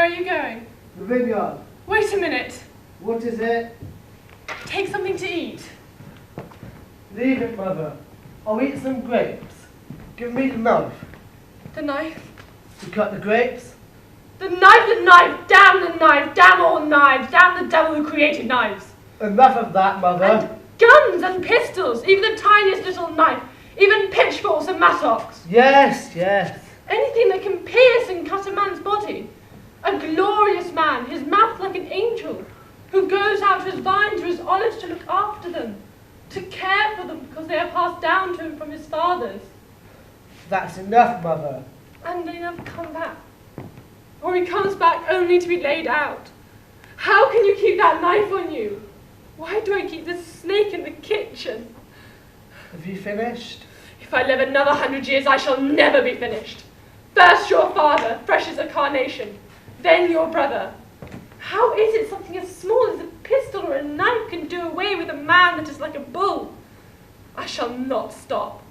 Where are you going? The vineyard. Wait a minute. What is it? Take something to eat. Leave it, Mother. I'll eat some grapes. Give me the knife. The knife? To cut the grapes? The knife! Damn the knife! Damn all knives! Damn the devil who created knives! Enough of that, Mother. And guns and pistols! Even the tiniest little knife! Even pitchforks and mattocks! Yes, yes. Anything that can pierce and cut a man's body. A glorious man, his mouth like an angel, who goes out to his vines or his olives to look after them, to care for them because they are passed down to him from his fathers. That's enough, Mother. And they never come back. Or he comes back only to be laid out. How can you keep that knife on you? Why do I keep this snake in the kitchen? Have you finished? If I live another 100 years, I shall never be finished. First your father, fresh as a carnation. Then your brother. How is it something as small as a pistol or a knife can do away with a man that is like a bull? I shall not stop.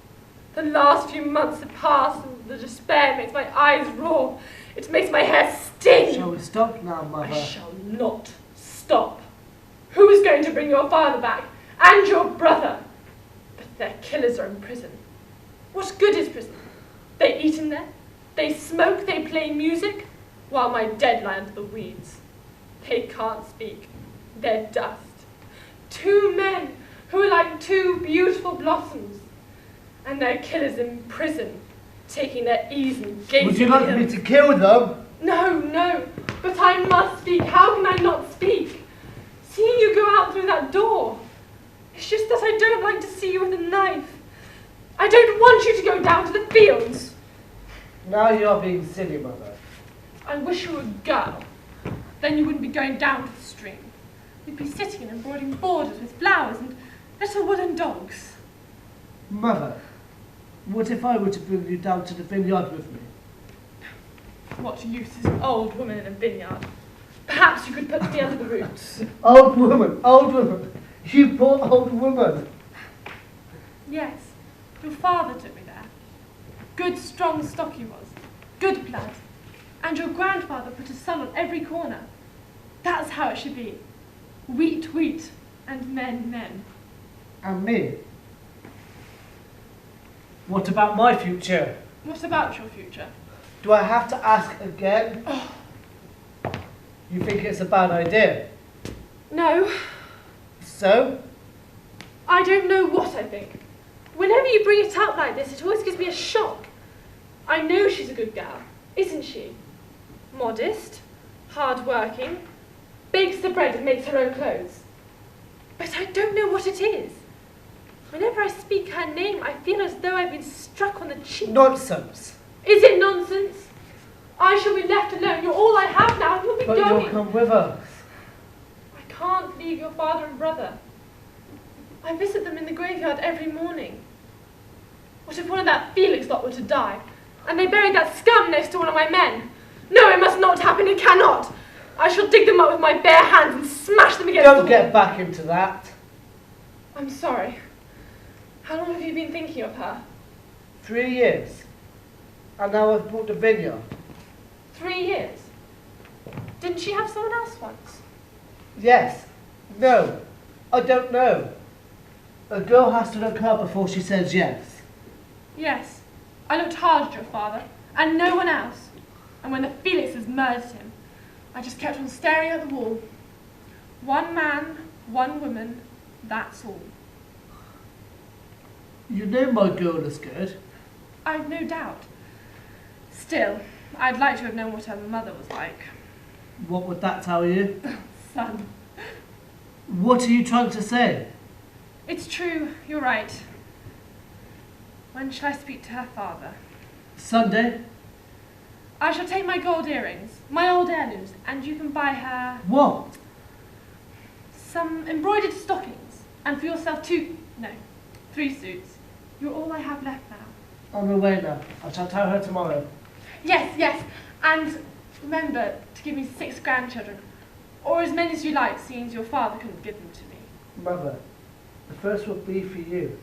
The last few months have passed, and the despair makes my eyes roar. It makes my hair sting. Shall we stop now, Mother? I shall not stop. Who is going to bring your father back? And your brother? But their killers are in prison. What good is prison? They eat in there, they smoke, they play music, while my dead lie under the weeds. They can't speak. They're dust. Two men who are like two beautiful blossoms, and their killers in prison, taking their ease and gazing. Would you like me to kill them? No, but I must speak. How can I not speak? Seeing you go out through that door, it's just that I don't like to see you with a knife. I don't want you to go down to the fields. Now you're being silly, Mother. I wish you were a girl. Then you wouldn't be going down to the stream. You'd be sitting and embroidering borders with flowers and little wooden dogs. Mother, what if I were to bring you down to the vineyard with me? What use is an old woman in a vineyard? Perhaps you could put me under the roots. Old woman. You poor old woman. Yes, your father took me there. Good, strong stock he was. Good blood. And your grandfather put a son on every corner. That's how it should be. Wheat, and men. And me? What about my future? What about your future? Do I have to ask again? Oh. You think it's a bad idea? No. So? I don't know what I think. Whenever you bring it up like this, it always gives me a shock. I know she's a good gal, isn't she? Modest, hard-working, bakes the bread and makes her own clothes. But I don't know what it is. Whenever I speak her name, I feel as though I've been struck on the cheek. Nonsense. Is it nonsense? I shall be left alone. You're all I have now, and you'll be But going. you'll come with us. I can't leave your father and brother. I visit them in the graveyard every morning. What if one of that Felix lot were to die, and they buried that scum next to one of my men? No, it must not happen, it cannot. I shall dig them up with my bare hands and smash them against the wall. Don't get back into that. I'm sorry. How long have you been thinking of her? 3 years. And now I've bought the vineyard. 3 years? Didn't she have someone else once? Yes. No. I don't know. A girl has to look her before she says yes. Yes. I looked hard at your father, and no one else. And when the Felixes murdered him, I just kept on staring at the wall. One man, one woman, that's all. You know my girl is good. I've no doubt. Still, I'd like to have known what her mother was like. What would that tell you? Son. What are you trying to say? It's true, you're right. When shall I speak to her father? Sunday? I shall take my gold earrings, my old heirlooms, and you can buy her What? some embroidered stockings. And for yourself 3 suits. You're all I have left now. I'm away now. I shall tell her tomorrow. Yes. And remember to give me 6 grandchildren. Or as many as you like, seeing as your father couldn't give them to me. Mother, the first will be for you.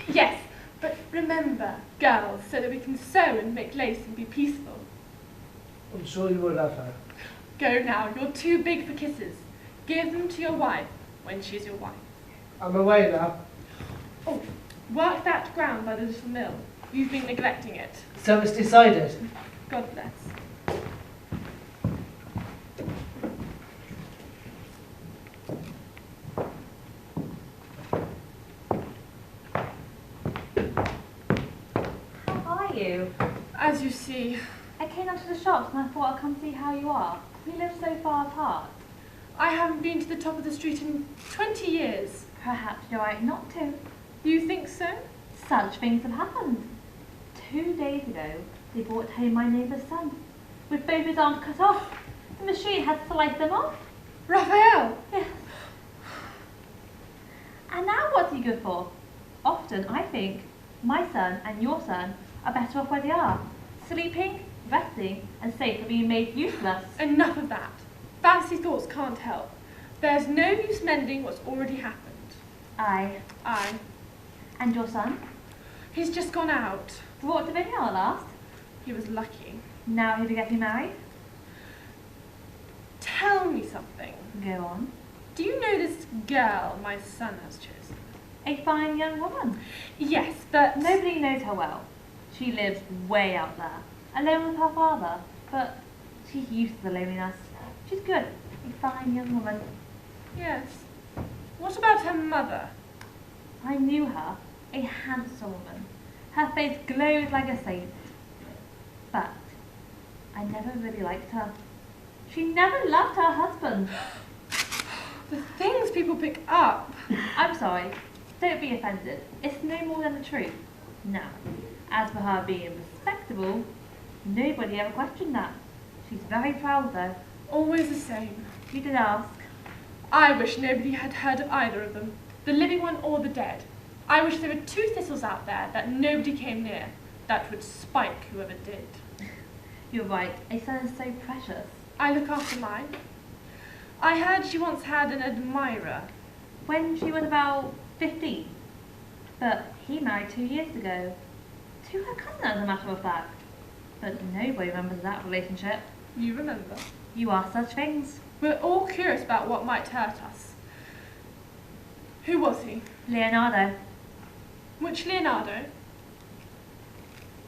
Yes, but remember, girls, so that we can sew and make lace and be peaceful. I'm sure you will love her. Go now, you're too big for kisses. Give them to your wife when she's your wife. I'm away now. Oh, work that ground by the little mill. You've been neglecting it. So it's decided. God bless. How are you? As you see, I came down to the shops and I thought I'd come see how you are. We live so far apart. I haven't been to the top of the street in 20 years. Perhaps you're right not to. You think so? Such things have happened. 2 days ago, they brought home my neighbour's son, with both his arms cut off. The machine had sliced them off. Raphael! Yes. And now what's he good for? Often I think my son and your son are better off where they are, sleeping, resting, and safe from being made useless. Enough of that. Fancy thoughts can't help. There's no use mending what's already happened. Aye. Aye. And your son? He's just gone out. Brought to Vinyard at last. He was lucky. Now he'll be getting married. Tell me something. Go on. Do you know this girl my son has chosen? A fine young woman. Yes, but... Nobody knows her well. She lives way out there, alone with her father, but she's used to the loneliness. She's good. A fine young woman. Yes. What about her mother? I knew her. A handsome woman. Her face glowed like a saint. But I never really liked her. She never loved her husband. The things people pick up. I'm sorry. Don't be offended. It's no more than the truth. Now, as for her being respectable, nobody ever questioned that. She's very proud, though. Always the same. You did ask. I wish nobody had heard of either of them, the living one or the dead. I wish there were 2 thistles out there that nobody came near, that would spike whoever did. You're right. A son is so precious. I look after mine. I heard she once had an admirer. When she was about 15. But he married 2 years ago. To her cousin, as a matter of fact. But nobody remembers that relationship. You remember? You ask such things. We're all curious about what might hurt us. Who was he? Leonardo. Which Leonardo?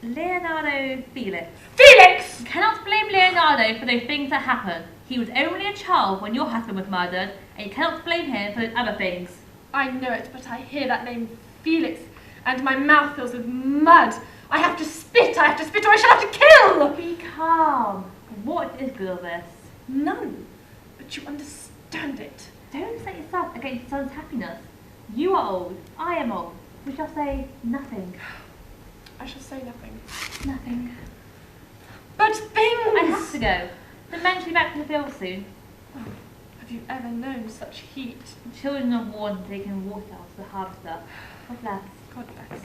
Leonardo Felix. Felix! You cannot blame Leonardo for those things that happened. He was only a child when your husband was murdered, and you cannot blame him for those other things. I know it, but I hear that name Felix, and my mouth fills with mud. I have to spit, or I shall have to kill! Be calm. What is good of this? None. But you understand it. Don't set yourself against your son's happiness. You are old. I am old. We shall say nothing. I shall say nothing. Nothing. But things! I have to go. The men should be back from the field soon. Oh, have you ever known such heat? The children of war have taken water out of the harvester. God bless. God bless.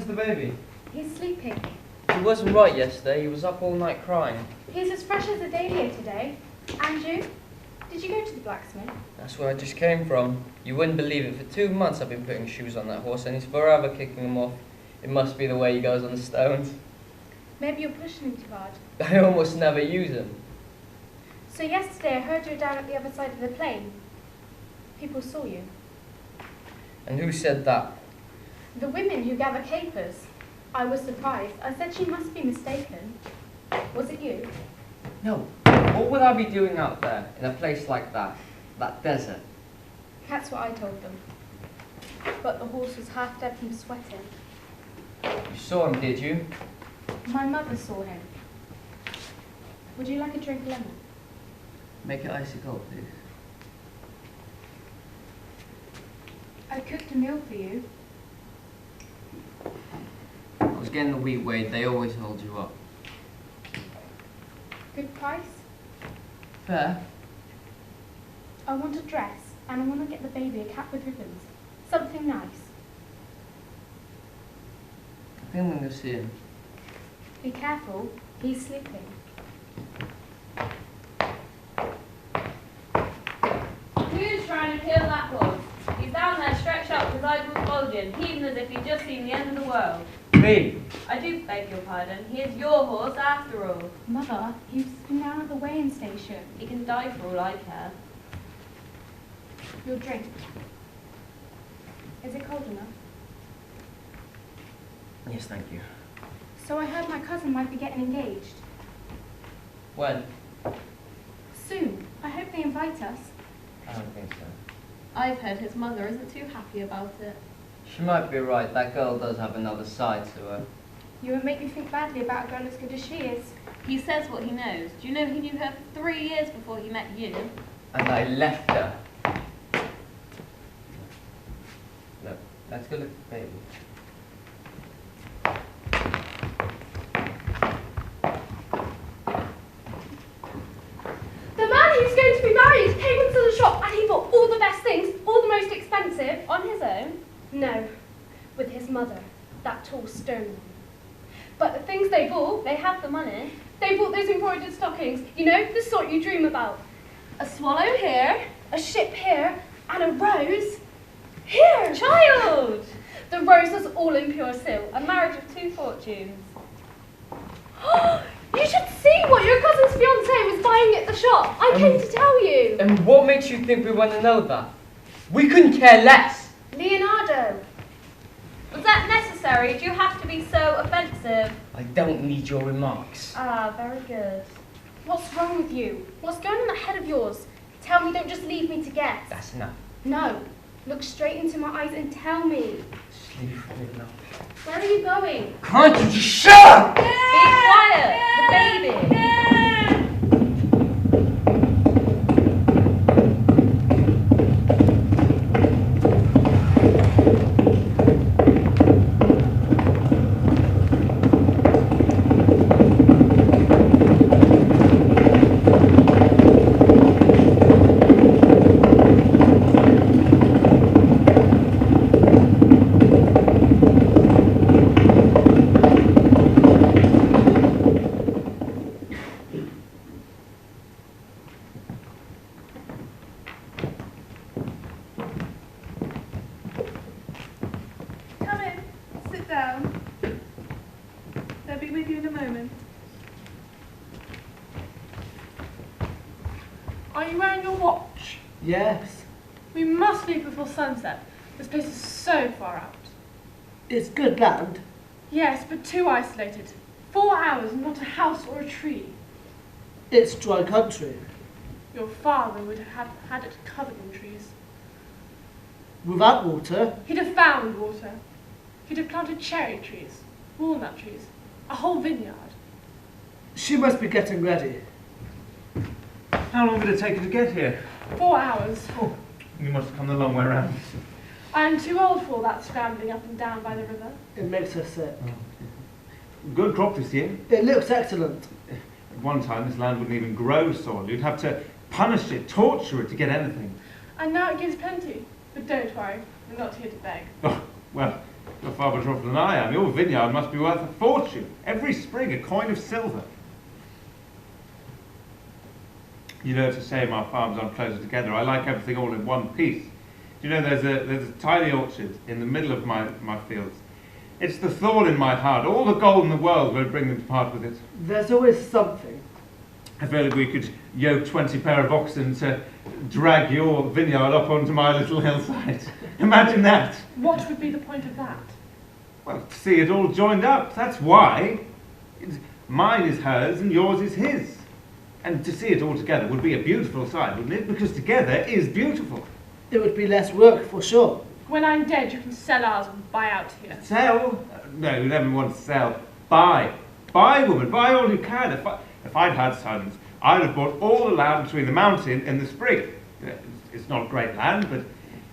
Where's the baby? He's sleeping. He wasn't right yesterday. He was up all night crying. He's as fresh as a dahlia today. And you? Did you go to the blacksmith? That's where I just came from. You wouldn't believe it. For 2 months I've been putting shoes on that horse and he's forever kicking them off. It must be the way he goes on the stones. Maybe you're pushing him too hard. I almost never use him. So yesterday I heard you were down at the other side of the plain. People saw you. And who said that? The women who gather capers. I was surprised. I said she must be mistaken. Was it you? No. What would I be doing out there in a place like that? That desert? That's what I told them. But the horse was half dead from sweating. You saw him, did you? My mother saw him. Would you like a drink of lemon? Make it icy cold, please. I cooked a meal for you. I was getting the wheat weighed. They always hold you up. Good price? Fair. I want a dress, and I want to get the baby a cap with ribbons. Something nice. I think I'm going to see him. Be careful, he's sleeping. Who's trying to kill that horse? He's down there stretched out with his eyeballs bulging, heaving as if he'd just seen the end of the world. Me? I do beg your pardon. He is your horse after all. Mother, he's been down at the weighing station. He can die for all I care. Your drink. Is it cold enough? Yes, thank you. So I heard my cousin might be getting engaged. When? Soon. I hope they invite us. I don't think so. I've heard his mother isn't too happy about it. She might be right. That girl does have another side to her. You won't make me think badly about a girl as good as she is. He says what he knows. Do you know he knew her for 3 years before he met you? And I left her. Look, let's go look at the baby. The man who's going to be married came into the shop and he bought all the best things, all the most expensive. On his own? No, with his mother, that tall stone one. But the things they bought, They have the money. they bought those embroidered stockings, you know, the sort you dream about. A swallow here, a ship here, and a rose here. Child! The rose was all in pure silk. A marriage of 2 fortunes. You should see what your cousin's fiancé was buying at the shop. I came to tell you. And what makes you think we want to know that? We couldn't care less. Leonardo. Was that necessary? Do you have to be so offensive? I don't need your remarks. Ah, very good. What's wrong with you? What's going on in that head of yours? Tell me, don't just leave me to guess. That's enough. No. Look straight into my eyes and tell me. Just leave it alone. Where are you going? Can't you just shut up? Be quiet! The baby! Come in, sit down. They'll be with you in a moment. Are you wearing your watch? Yes. We must leave before sunset. This place is so far out. It's good land. Yes, but too isolated. 4 hours, not a house or a tree. It's dry country. Your father would have had it covered in trees. Without water, He'd have found water. He'd have planted cherry trees, walnut trees, a whole vineyard. she must be getting ready. How long did it take you to get here? 4 hours. Oh, you must have come the long way around. I am too old for all that scrambling up and down by the river. It makes her sick. Good crop this year. It looks excellent. At one time, this land wouldn't even grow soil. You'd have to punish it, torture it to get anything. And now it gives plenty. But don't worry, I'm not here to beg. Oh, well, You're far better off than I am. Your vineyard must be worth a fortune. Every sprig a coin of silver. You know, to say my farms aren't closer together, I like everything all in one piece. You know, there's a tiny orchard in the middle of my fields. It's the thorn in my heart. All the gold in the world won't bring them to part with it. There's always something. I feel like we could yoke 20 pair of oxen to drag your vineyard up onto my little hillside. Imagine that. What would be the point of that? Well, to see it all joined up, that's why. Mine is hers and yours is his. And to see it all together would be a beautiful sight, wouldn't it? Because together is beautiful. It would be less work, for sure. When I'm dead, you can sell ours and buy out here. Sell? No, you never want to sell. Buy. Buy, woman, buy all you can. If I'd had sons, I'd have bought all the land between the mountain and the spring. It's not great land, but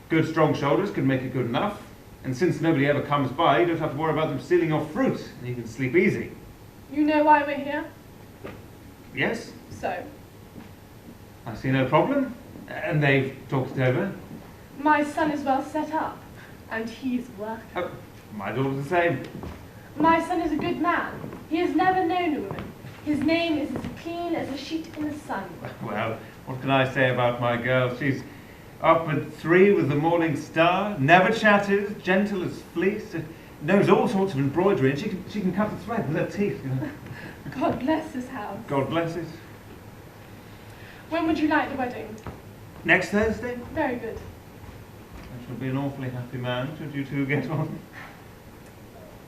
good strong shoulders can make it good enough. And since nobody ever comes by, you don't have to worry about them stealing your fruit, and you can sleep easy. You know why we're here? Yes, So, I see no problem. And they've talked it over. my son is well set up, and he's working. Oh, my daughter's the same. My son is a good man. He has never known a woman. His name is as clean as a sheet in the sun. Well, what can I say about my girl? She's up at 3 with the morning star, never chatters, gentle as fleece, knows all sorts of embroidery, and she can cut the thread with her teeth. You know. God bless his house. God bless it. When would you like the wedding? Next Thursday? Very good. I shall be an awfully happy man, should you two get on.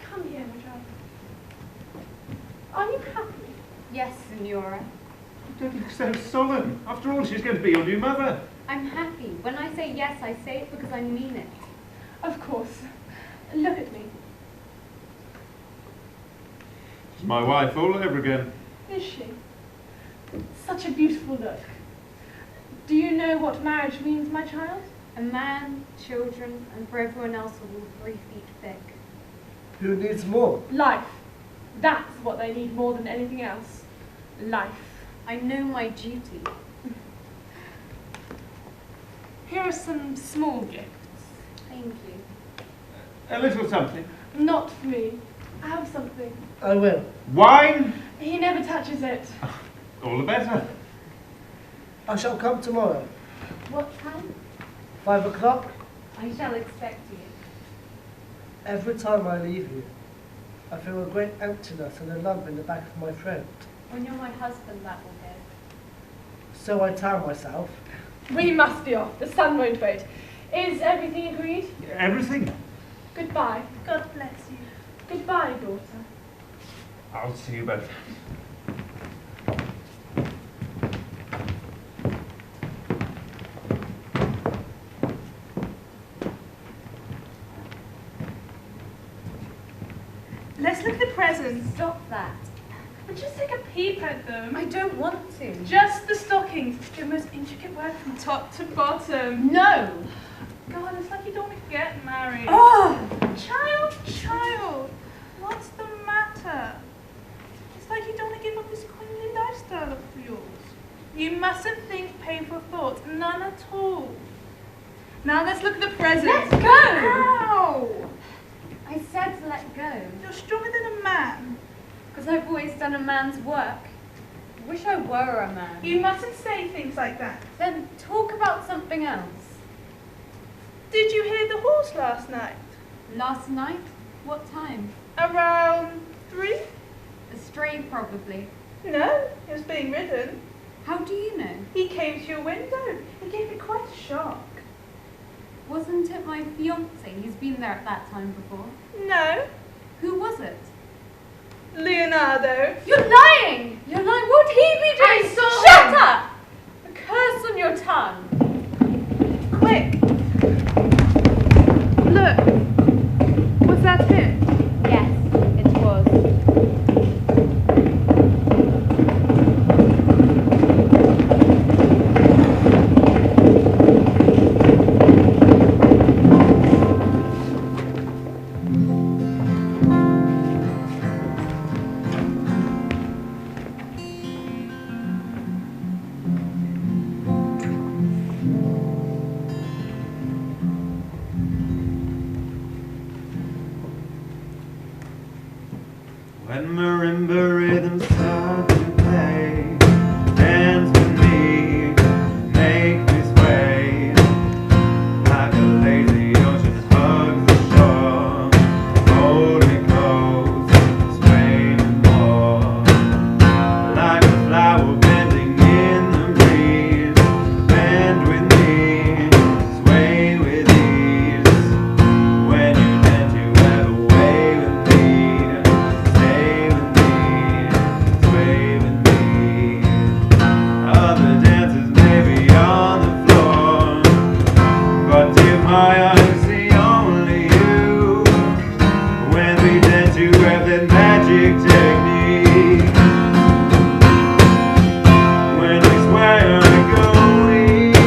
Come here, my child. Are you happy? Yes, Signora. Don't look so solemn. After all, she's going to be your new mother. I'm happy. When I say yes, I say it because I mean it. Of course. Look at me. She's my wife all over again. Is she? Such a beautiful look. Do you know what marriage means, my child? A man, children, and for everyone else all 3 feet thick. Who needs more? Life. That's what they need more than anything else. Life. I know my duty. Here are some small gifts. Thank you. A little something. Not for me. Have something. I will. Wine? He never touches it. All the better. I shall come tomorrow. What time? 5 o'clock. I shall expect you. Every time I leave you, I feel a great emptiness and a lump in the back of my throat. When you're my husband, that will go. So I tell myself. We must be off. The sun won't wait. Is everything agreed? Everything. Goodbye. God bless you. Goodbye, daughter. I'll see you both. Let's look at the presents. Stop that. And just take a peep at them. I don't want to. Just the stockings. The most intricate work from top to bottom. No! God, it's like you don't want to get married. Oh! Child, what's the matter? It's like you don't want to give up this queenly lifestyle of yours. You mustn't think painful thoughts, none at all. Now let's look at the presents. Let's go! Ow! I said to let go. You're stronger than a man. Because I've always done a man's work. I wish I were a man. You mustn't say things like that. Then talk about something else. Did you hear the horse last night? Last night? What time? Around 3? A stray, probably. No, it was being ridden. How do you know? He came to your window. He gave me quite a shock. Wasn't it my fiancé? He's been there at that time before. No, Who was it? Leonardo. You're lying! You're lying. What would he be doing? I saw Shut him. up! A curse on your tongue. Quick! Look! Was that it? Yes, it was. When marimba rhythms start to play, dance with me, make me sway, like a lazy ocean hugs the shore, hold me close, sway me more, like a flower bending in the breeze, bend with me, sway with ease. When you dance, you have a way with me, stay with me, sway with me. Other dancers may be on the floor, but to my eyes see only you. When we dance, you have that magic technique. When we sway on the go weak.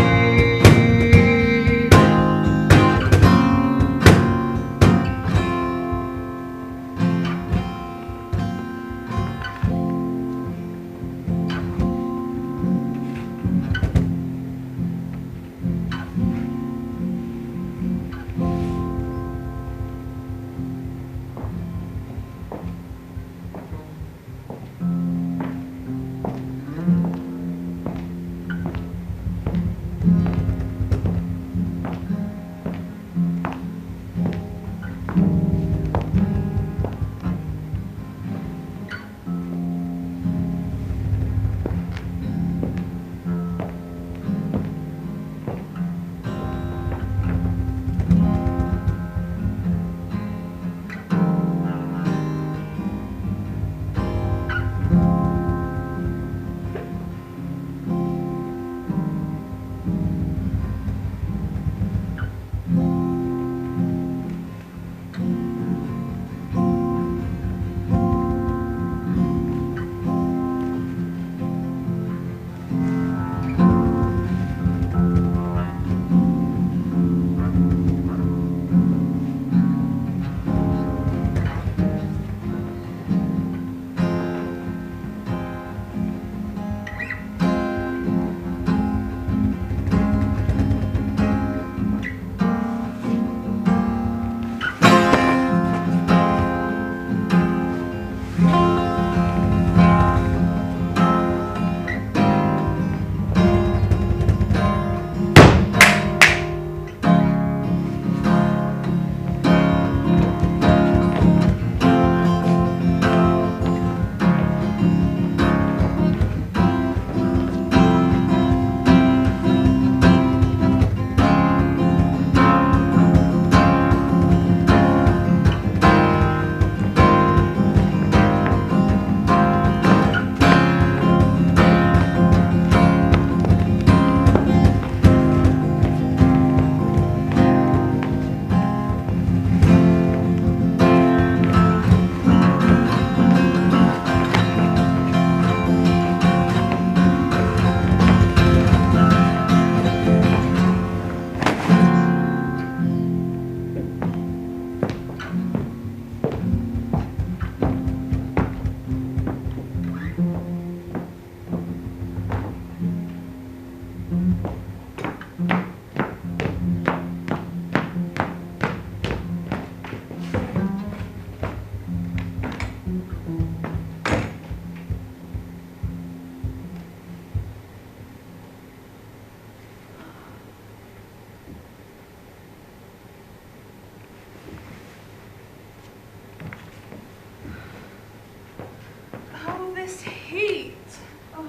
Oh, this heat.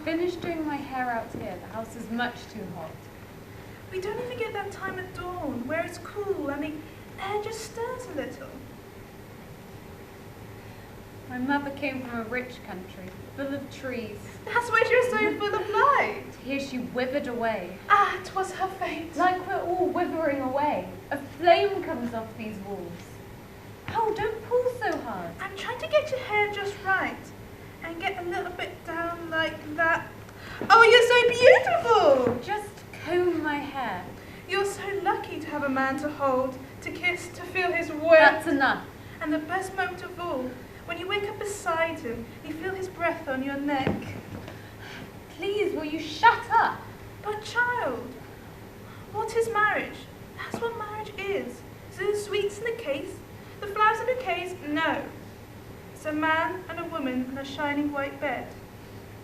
Finish doing my hair out here. The house is much too hot. We don't even get that time at dawn where it's cool and the air just stirs a little. My mother came from a rich country, full of trees. That's why she was so full of light. Here she withered away. Ah, 'twas her fate. Like we're all withering away. A flame comes off these walls. Oh, don't pull so hard. I'm trying to get your hair just right and get a little bit down like that. Oh, you're so beautiful. Just comb my hair. You're so lucky to have a man to hold, to kiss, to feel his warmth. That's enough. And the best moment of all, when you wake up beside him, you feel his breath on your neck. Please, will you shut up? But child, what is marriage? That's what marriage is. So the sweets in the case, the flowers and bouquets, no. It's a man and a woman on a shining white bed.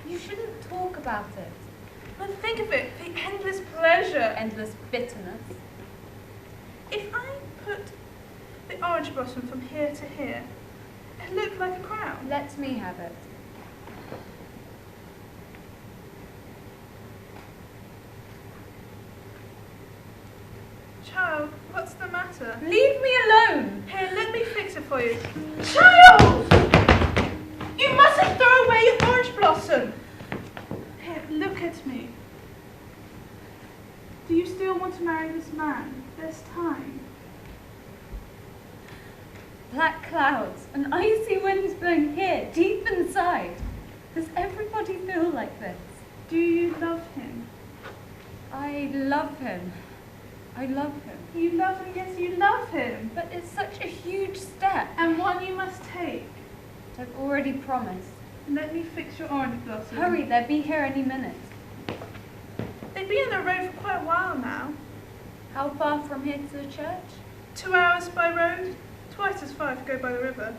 You shouldn't talk about it. But think of it, the endless pleasure. Endless bitterness. If I put the orange blossom from here to here, it looked like a crown. Let me have it. Child, what's the matter? Leave me alone! Here, let me fix it for you. Child! You mustn't throw away your orange blossom! Here, look at me. Do you still want to marry this man? There's time. Black clouds, an icy wind blowing here, deep inside. Does everybody feel like this? Do you love him? I love him. I love him. You love him, yes, you love him. But it's such a huge step. And one you must take. I've already promised. Let me fix your orange blossom. Hurry, they'll be here any minute. They've been on the road for quite a while now. How far from here to the church? 2 hours by road, twice as far if you go by the river.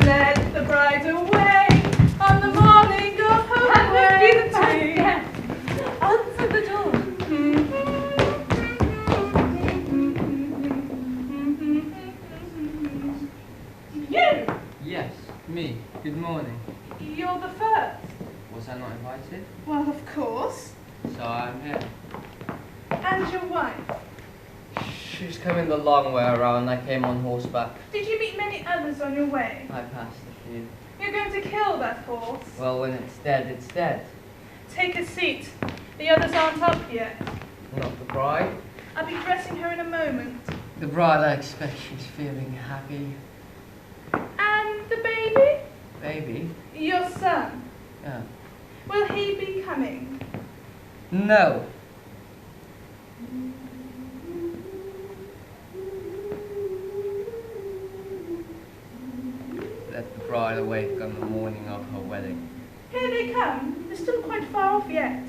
Let the bride away on the morning of her That must be the wedding. best. Answer the door. You! Yes, me. Good morning. You're the first. Was I not invited? Well, of course. So I'm here. And your wife. She's coming the long way around. I came on horseback. Did you meet many others on your way? I passed a few. You're going to kill that horse. Well, when it's dead, it's dead. Take a seat. The others aren't up yet. Not the bride. I'll be dressing her in a moment. The bride, I expect she's feeling happy. And the baby? Baby? Your son. Yeah. Will he be coming? No. Let the bride awake on the morning of her wedding. Here they come. They're still quite far off yet.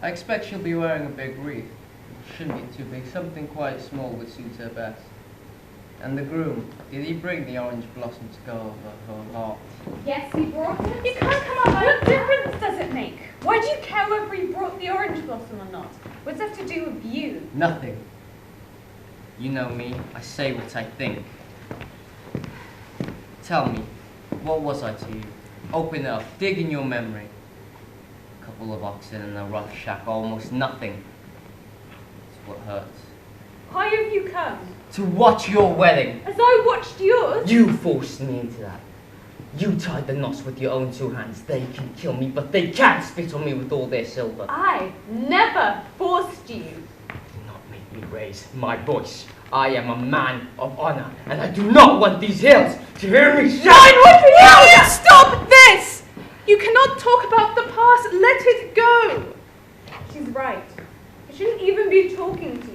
I expect she'll be wearing a big wreath. Shouldn't be too big, something quite small would suit her best. And the groom, did he bring the orange blossom to go over her heart? Yes, he brought it. You can't come up like What that. difference does it make? Why do you care whether he brought the orange blossom or not? What's that to do with you? Nothing. You know me, I say what I think. Tell me, what was I to you? Open it up, dig in your memory. A couple of oxen in a rough shack, almost nothing. It's what hurts. Why have you come? To watch your wedding. As I watched yours? You forced me into that. You tied the knots with your own 2 hands. They can kill me, but they can't spit on me with all their silver. I never forced you. Do not make me raise my voice. I am a man of honor, and I do not want these hills to hear me shout. Will you stop this? You cannot talk about the past. Let it go. She's right. I shouldn't even be talking to you.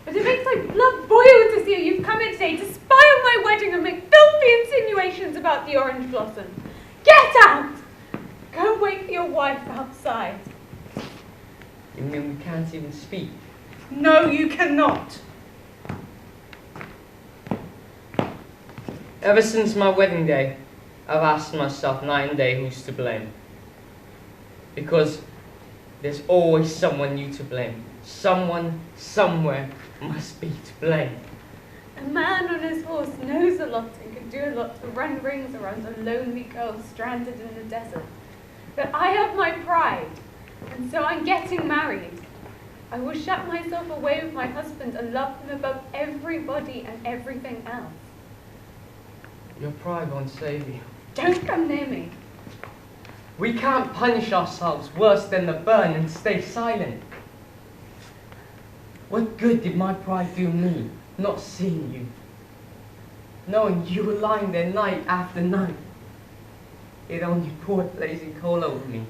But it makes my blood boil to see you've come in today to spy on my wedding and make filthy insinuations about the orange blossom. Get out! Go and wait for your wife outside. You mean we can't even speak? No, you cannot. Ever since my wedding day, I've asked myself night and day who's to blame. Because there's always someone new to blame. Someone, somewhere, must be to blame. A man on his horse knows a lot and can do a lot to run rings around a lonely girl stranded in the desert. But I have my pride, and so I'm getting married. I will shut myself away with my husband and love him above everybody and everything else. Your pride won't save you. Don't come near me. We can't punish ourselves worse than to burn and stay silent. What good did my pride do me, not seeing you? Knowing you were lying there night after night. It only poured blazing coal over me.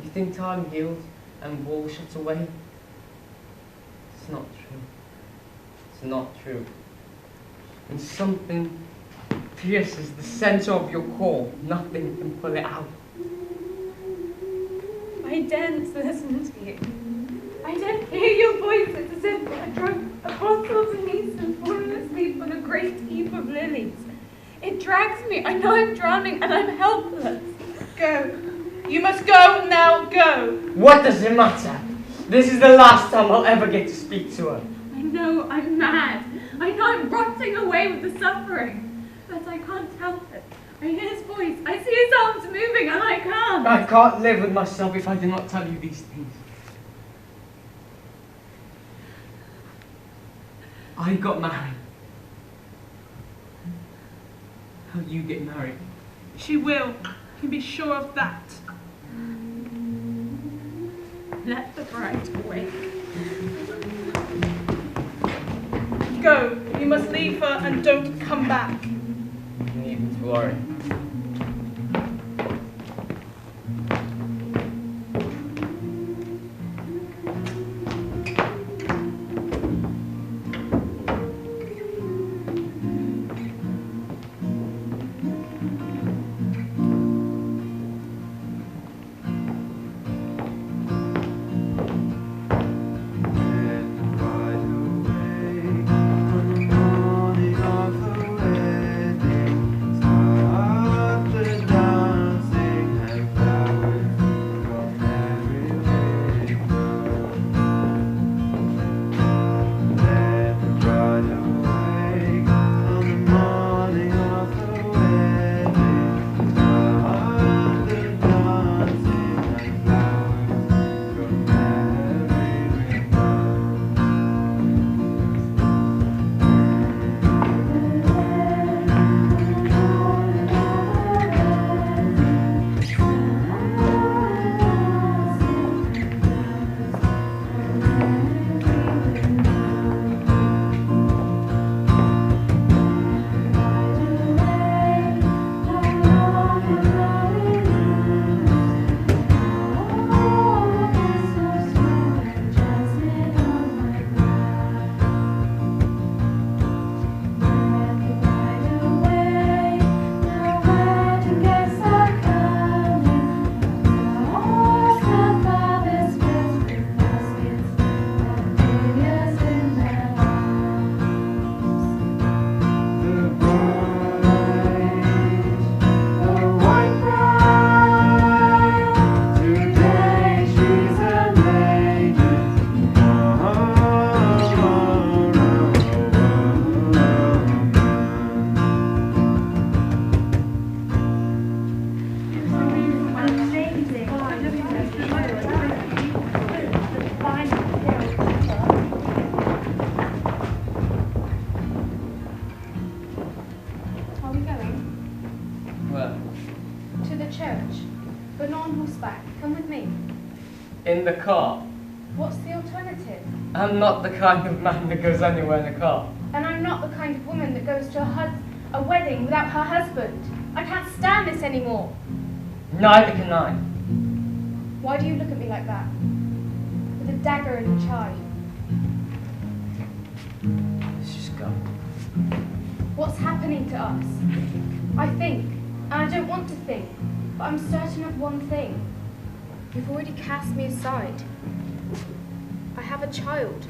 You think time heals and wall shuts away? It's not true. It's not true. And something pierces the center of your core. Nothing can pull it out. I daren't listen to you. I don't hear your voices as if I drunk apostles and yeast and fallen asleep asleep on a great heap of lilies. It drags me. I know I'm drowning and I'm helpless. Go. You must go now, go. What does it matter? This is the last time I'll ever get to speak to her. I know I'm mad. I know I'm rotting away with the suffering. But I can't help it. I hear his voice. I see his arms moving and I can't. I can't live with myself if I do not tell you these things. I got married. How you get married? She will. You can be sure of that. Let the bride awake. Go. You must leave her and don't come back. You needn't worry. In the car. What's the alternative? I'm not the kind of man that goes anywhere in a car. And I'm not the kind of woman that goes to a wedding without her husband. I can't stand this anymore. Neither can I. Why do you look at me like that? With a dagger in each eye. Let's just go. What's happening to us? I think, and I don't want to think, but I'm certain of one thing. You've already cast me aside. I have a child.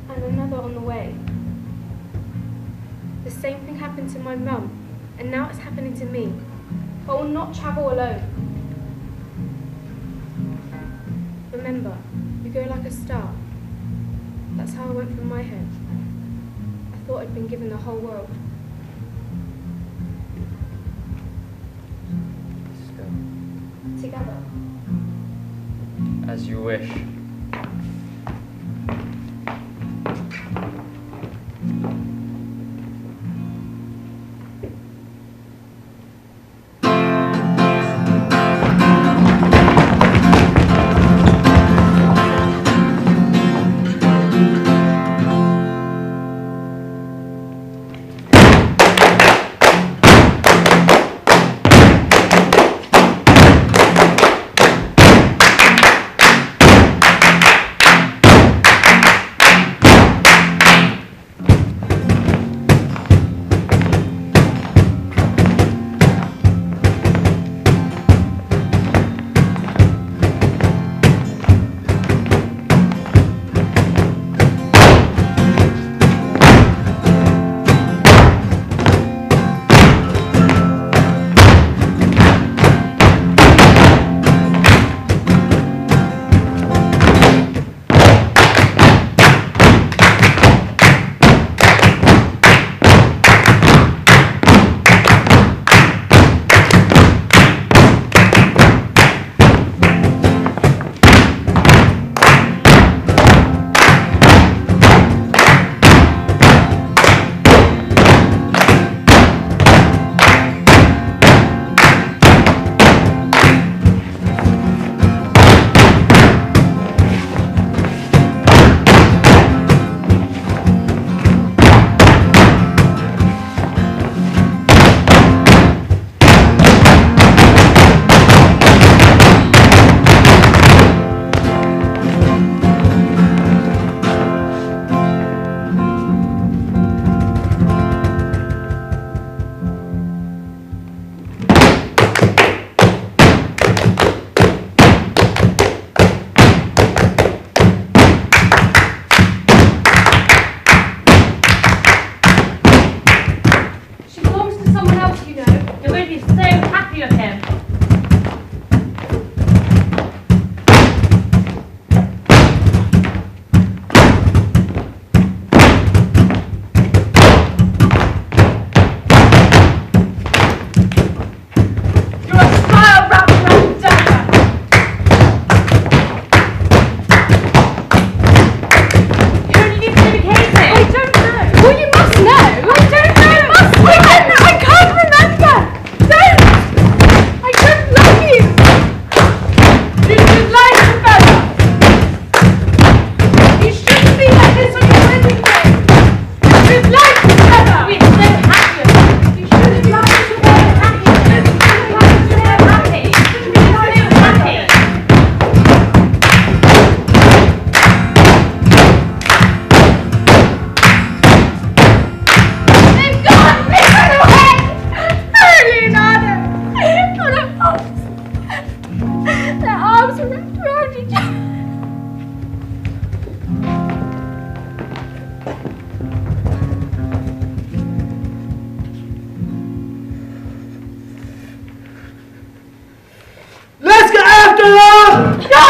And another on the way. The same thing happened to my mum, and now it's happening to me. I will not travel alone. Remember, you go like a star. That's how I went from my home. I thought I'd been given the whole world. Let's go. Together. As you wish.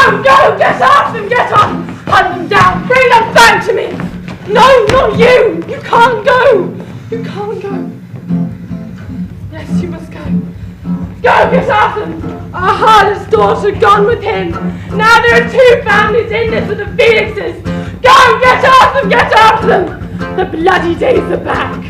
Go, go, get off them, get off! Hunt them down, bring them back to me! No, not you! You can't go! You can't go. Yes, you must go. Go, get after them! Our hardest daughter gone with him. Now there are 2 families in this with the Felixes. Go, get after them! The bloody days are back.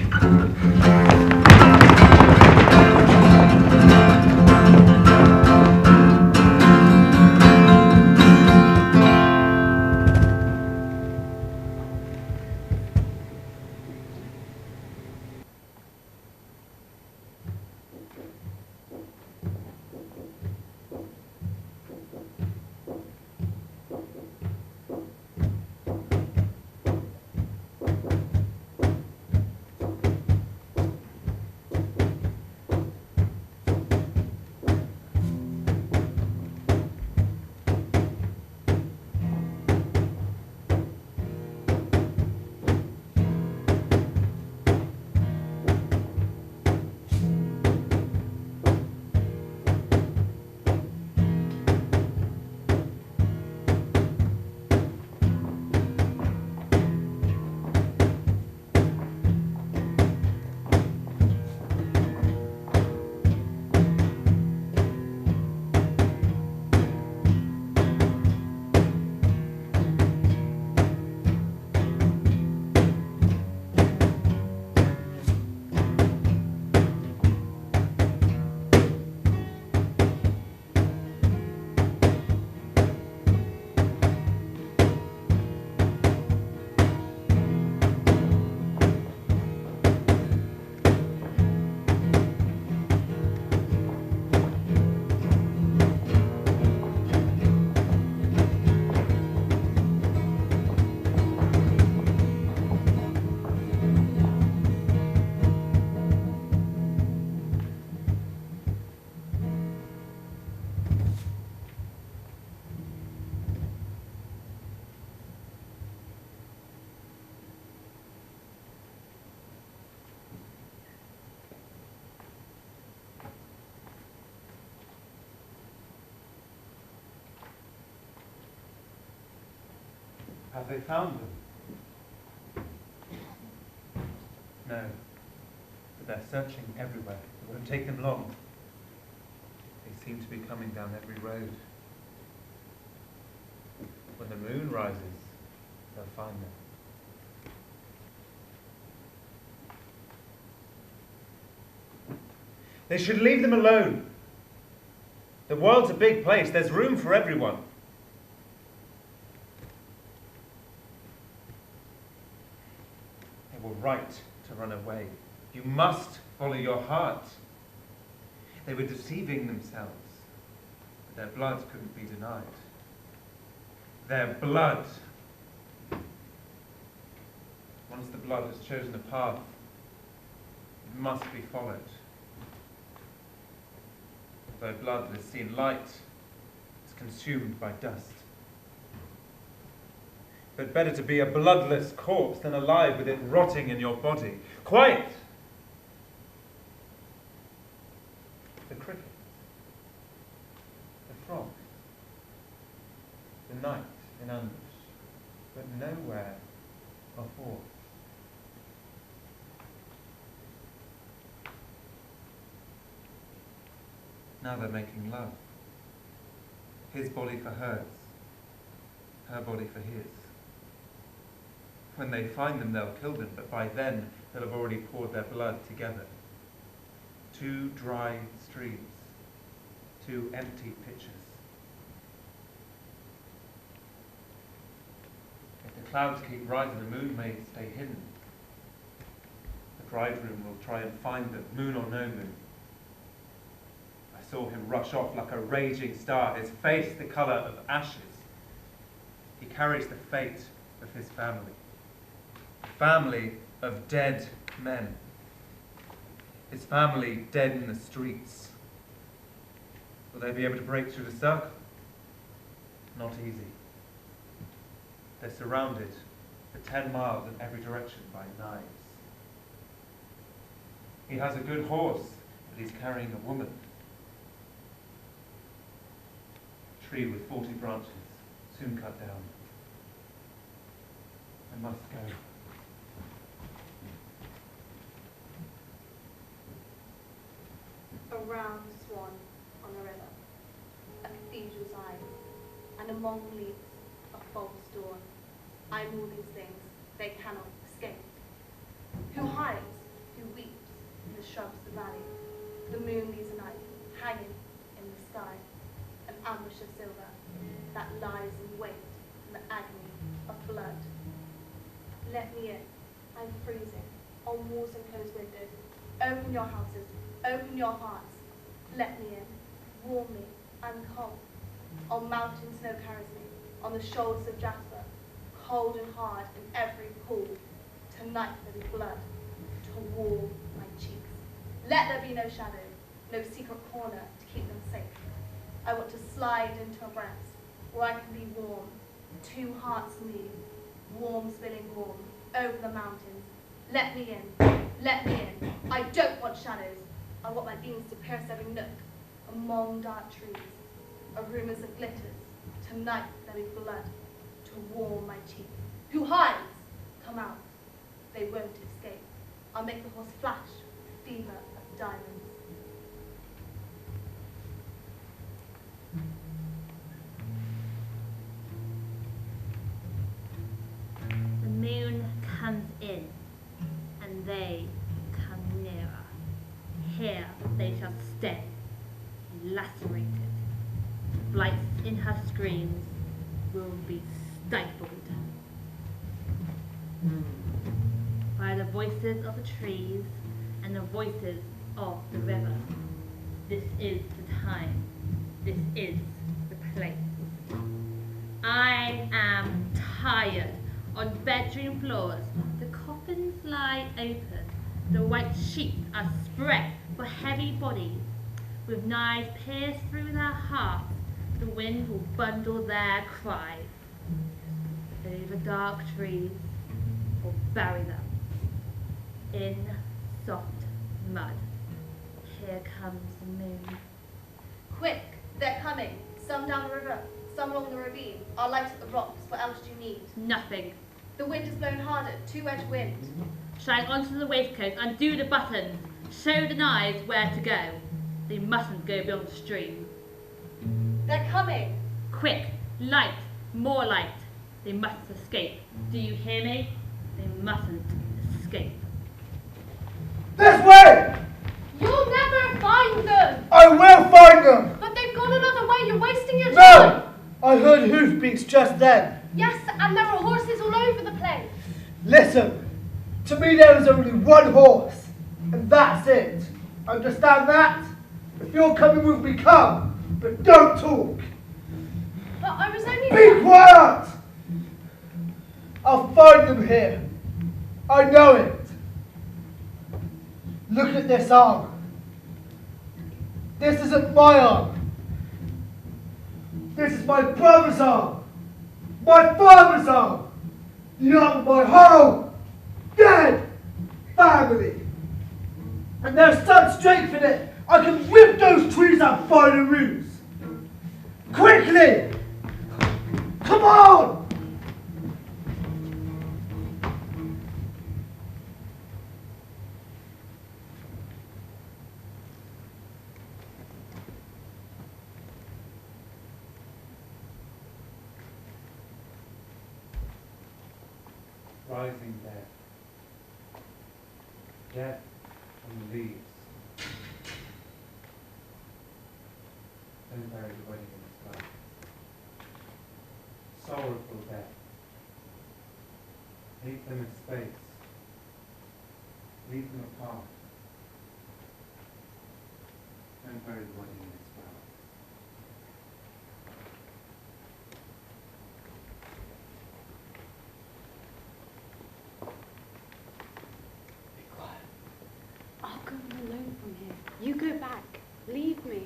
Have they found them? No, but they're searching everywhere. It won't take them long. They seem to be coming down every road. When the moon rises, they'll find them. They should leave them alone. The world's a big place. There's room for everyone. They were right to run away. You must follow your heart. They were deceiving themselves, but their blood couldn't be denied. Their blood. Once the blood has chosen a path, it must be followed. Although blood that has seen light is consumed by dust. But better to be a bloodless corpse than alive with it rotting in your body. Quiet! The cricket. The frog. The knight in ambush. But nowhere a horse. Now they're making love. His body for hers. Her body for his. When they find them, they'll kill them, but by then they'll have already poured their blood together. 2 dry streams, 2 empty pitchers. If the clouds keep rising, the moon may stay hidden. The bridegroom will try and find them, moon or no moon. I saw him rush off like a raging star, his face the colour of ashes. He carries the fate of his family. Family of dead men. His family dead in the streets. Will they be able to break through the circle? Not easy. They're surrounded for 10 miles in every direction by knives. He has a good horse, but he's carrying a woman. A tree with 40 branches. soon cut down. I must go. A round swan on a river, a cathedral's eyes, and among leaves a false dawn. I'm all these things, they cannot escape. Who hides, who weeps in the shrubs of the valley? The moon leaves a night, hanging in the sky, an ambush of silver that lies in wait in the agony of blood. Let me in, I'm freezing, on walls and closed windows. Open your houses, open your hearts. Let me in, warm me, I'm cold. On mountain snow carries me, on the shoulders of jasper, cold and hard in every pool. Tonight there be blood to warm my cheeks. Let there be no shadow, no secret corner to keep them safe. I want to slide into a breast where I can be warm. Two hearts lead, warm spilling warm, over the mountains. Let me in, let me in. I don't want shadows. I want my beams to pierce every nook, among dark trees. A rumours of glitters. Tonight there be blood to warm my cheeks. Who hides? Come out. They won't escape. I'll make the horse flash with fever of diamonds. The moon comes in, and they come nearer. Here they shall stay, lacerated. Flights in her screams will be stifled by the voices of the trees and the voices of the river. This is the time. This is the place. I am tired. On bedroom floors, the coffins lie open. The white sheets are spread for heavy bodies. With knives pierced through their hearts, the wind will bundle their cries. Over dark trees, or bury them in soft mud. Here comes the moon. Quick, they're coming. Some down the river, some along the ravine. I'll light at the rocks. What else do you need? Nothing. The wind is blowing harder, two-edged wind. Shine onto the waistcoat, undo the buttons, show the knives where to go. They mustn't go beyond the stream. They're coming. Quick, light, more light. They must escape. Do you hear me? They mustn't escape. This way! You'll never find them! I will find them! But they've gone another way. You're wasting your time. No! I heard hoofbeats just then. Yes, and there are horses all over the place. Listen, to me there is only one horse, and that's it. Understand that? If you're coming with me, come, but don't talk. But I was only... Be quiet! I'll find them here. I know it. Look at this arm. This isn't my arm. This is my brother's arm. My father's arm. The arm of my whole dead family. And there's such strength in it, I can rip those trees out by the roots. Quickly! Come on! Rising death. Death on the leaves. Then buried waiting in the sky. Sorrowful death. Leave them in space. Leave them apart. Then buried waiting in its flower. I'll go alone from here. You go back. Leave me.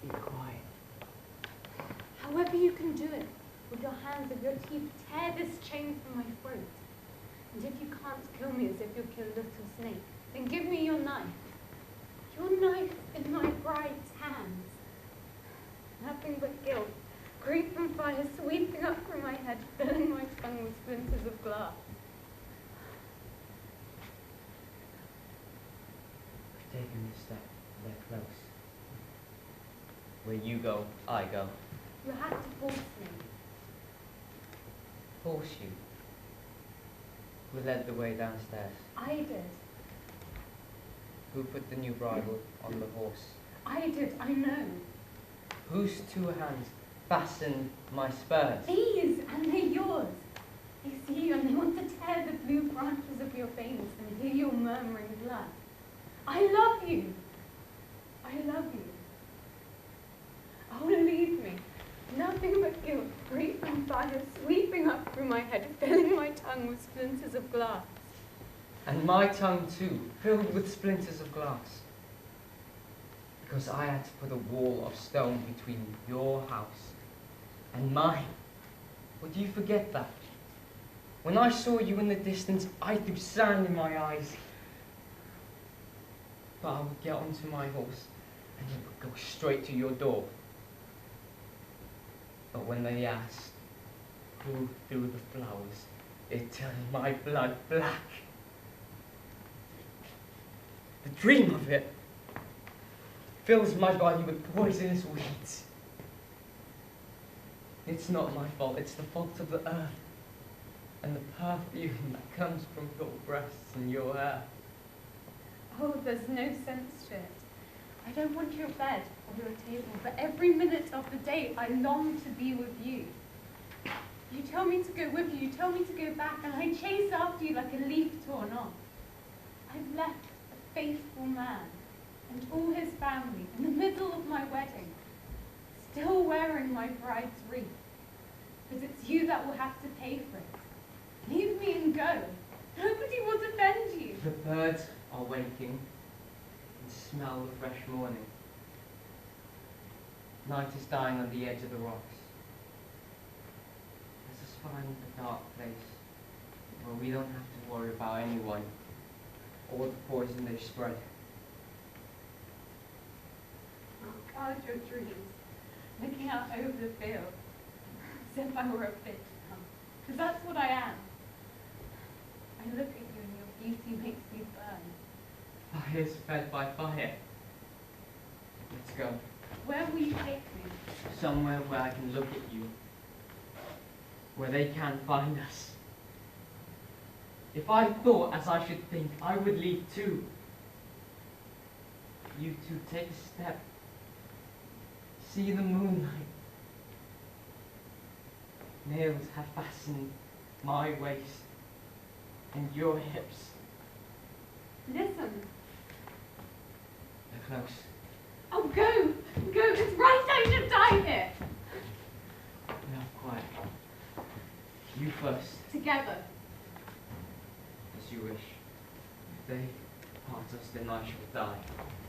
Be quiet. However you can do it. With your hands and your teeth, tear this chain from my throat. And if you can't kill me as if you killed a little snake, then give me your knife. Your knife in my bride's hands. Nothing but guilt. Grief and fire sweeping splinters of glass. Taking this step, they're close. Where you go, I go. You had to force me. Force you. Who led the way downstairs? I did. Who put the new bridle on the horse? I did, I know. Whose two hands fastened my spurs? These, and they're yours. They see you and they want to tear the blue branches of your veins and hear your murmuring blood. I love you. I love you. Oh, leave me. Nothing but guilt, grief and fire sweeping up through my head, filling my tongue with splinters of glass. And my tongue too, filled with splinters of glass. Because I had to put a wall of stone between your house and mine. Would you forget that? When I saw you in the distance, I threw sand in my eyes. But I would get onto my horse and it would go straight to your door. But when they asked who threw the flowers, it turned my blood black. The dream of it fills my body with poisonous weeds. It's not my fault, it's the fault of the earth and the perfume that comes from your breasts and your hair. Oh, there's no sense to it. I don't want your bed or your table, but every minute of the day I long to be with you. You tell me to go with you, you tell me to go back, and I chase after you like a leaf torn off. I've left a faithful man and all his family in the middle of my wedding, still wearing my bride's wreath, because it's you that will have to pay for it. Leave me and go. Nobody will defend you. The birds are waking and smell the fresh morning. Night is dying on the edge of the rocks. Let us find a dark place where we don't have to worry about anyone or the poison they spread. Guard your dreams, looking out over the field, as if I were a fish now, because that's what I am. I look at you and your beauty makes me burn. Fire is fed by fire. Let's go. Where will you take me? Somewhere where I can look at you, where they can't find us. If I thought as I should think, I would leave too. You two take a step. See the moonlight. Nails have fastened my waist and your hips. Listen. They're close. Oh, go! Go! It's right I should die here! Now quiet. You first, Together. as you wish. If they part us, then I shall die.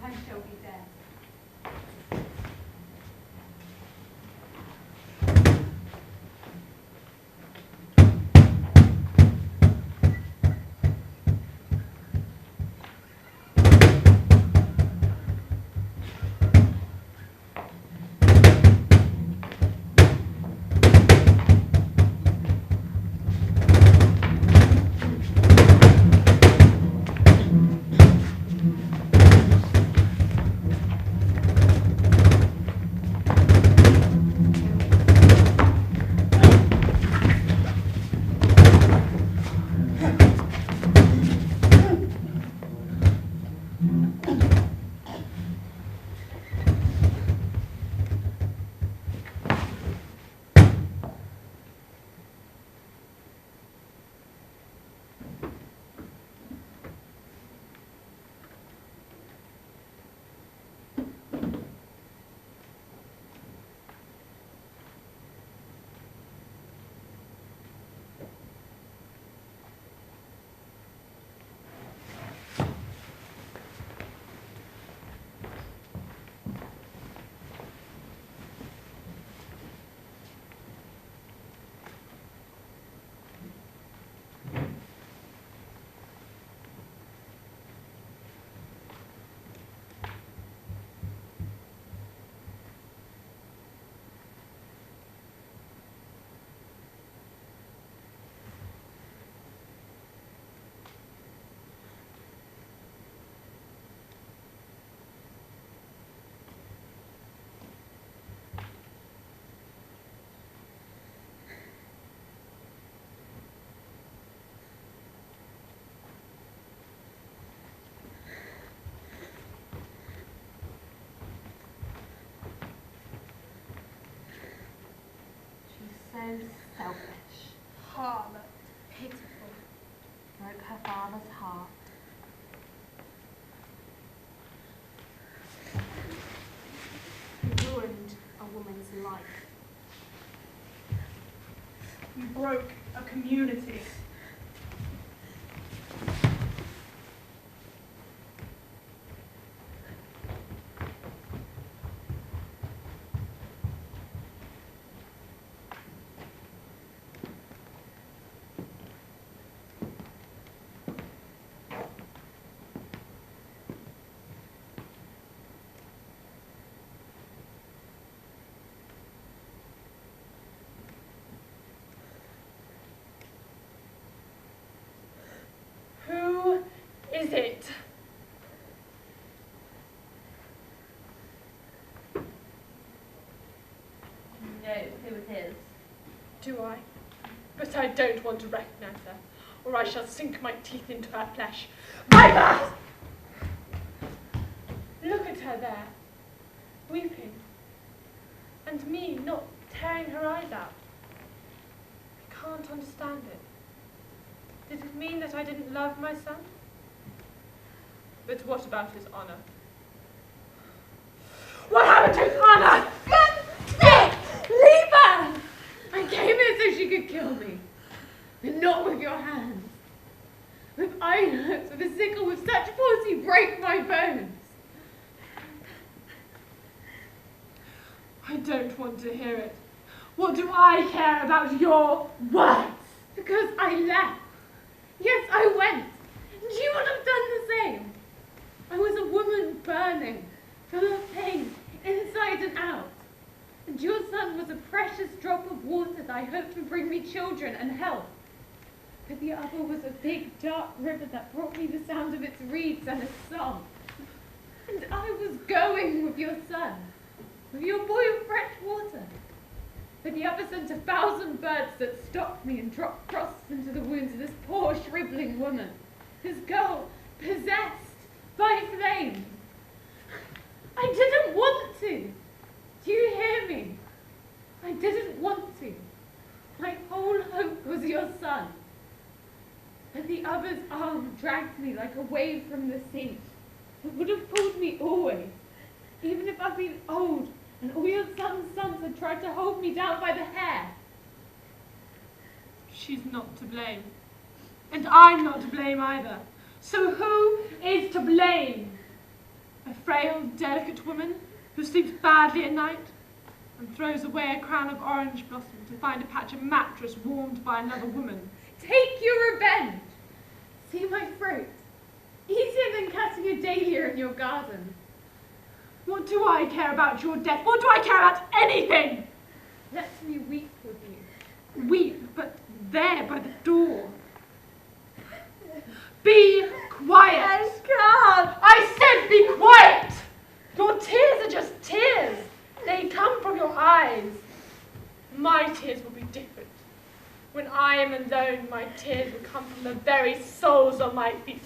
I shall be dead. So selfish. Harlot. Pitiful. Broke her father's heart. You ruined a woman's life. You broke a community. Who is it? You know who it is. Do I? But I don't want to recognize her, or I shall sink my teeth into her flesh. Viper! Look at her there, weeping, and me not tearing her eyes out. I can't understand it. Did it mean that I didn't love my son? But what about his honor? What happened to his honor? Leave her! I came here so she could kill me. And not with your hands. With iron hooks, with a sickle, with such force you break my bones. I don't want to hear it. What do I care about your words? Because I left. Yes, I went. And you would have done the same. I was a woman burning, full of pain, inside and out. And your son was a precious drop of water that I hoped would bring me children and health. But the other was a big, dark river that brought me the sound of its reeds and its song. And I was going with your son, with your boy of fresh water. But the other sent 1,000 birds that stopped me and dropped frost into the wounds of this poor, shriveling woman, this girl possessed by flames. I didn't want to. Do you hear me? I didn't want to. My whole hope was your son. But the other's arm dragged me like a wave from the sea. It would have pulled me always, even if I'd been old and all your son's sons had tried to hold me down by the hair. She's not to blame. And I'm not to blame either. So who is to blame? A frail, delicate woman who sleeps badly at night and throws away a crown of orange blossom to find a patch of mattress warmed by another woman. Take your revenge. See my throat. Easier than cutting a dahlia in your garden. What do I care about your death? What do I care about anything? Let me weep with you. Weep, but there by the door. Be quiet. I can't. I said be quiet. Your tears are just tears. They come from your eyes. My tears will be different. When I am alone, my tears will come from the very soles of my feet,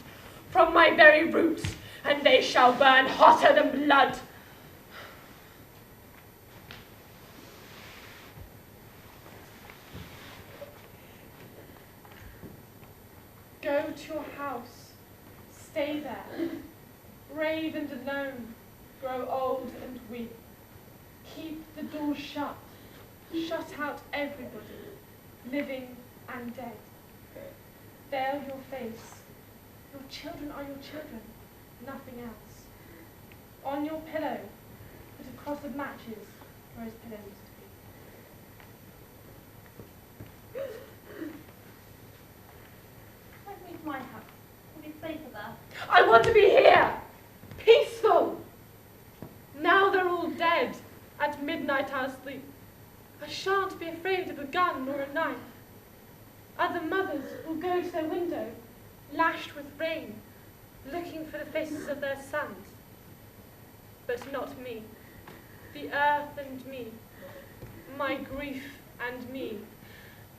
from my very roots, and they shall burn hotter than blood. Go to your house. Stay there. Brave and alone. Grow old and weak. Keep the door shut. Shut out everybody, living and dead. Veil your face. Your children are your children, nothing else. On your pillow, put a cross of matches where his pillow used to be. Take me to my house. We'll be safer there. I want to be here, peaceful. Now they're all dead. At midnight I'll sleep. I shan't be afraid of a gun or a knife. Other mothers will go to their window, lashed with rain, looking for the faces of their sons. But not me. The earth and me. My grief and me.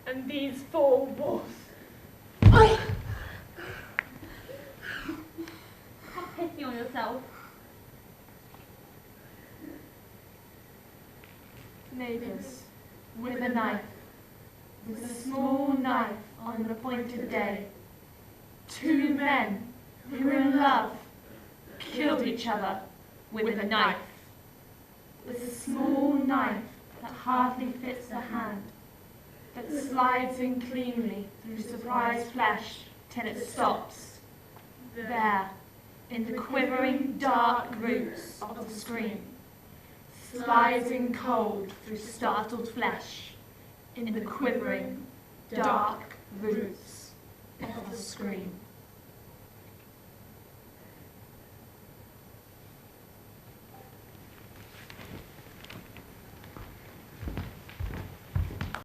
And these 4 walls. Have pity on yourself. Neighbours, With a knife. with a small knife on an appointed day. Two men who were in love killed each other with a knife. With a small knife that hardly fits the hand, that slides in cleanly through surprised flesh till it stops. There, in the quivering dark roots of the screen, slides in cold through startled flesh, in the quivering dark roots of the screen.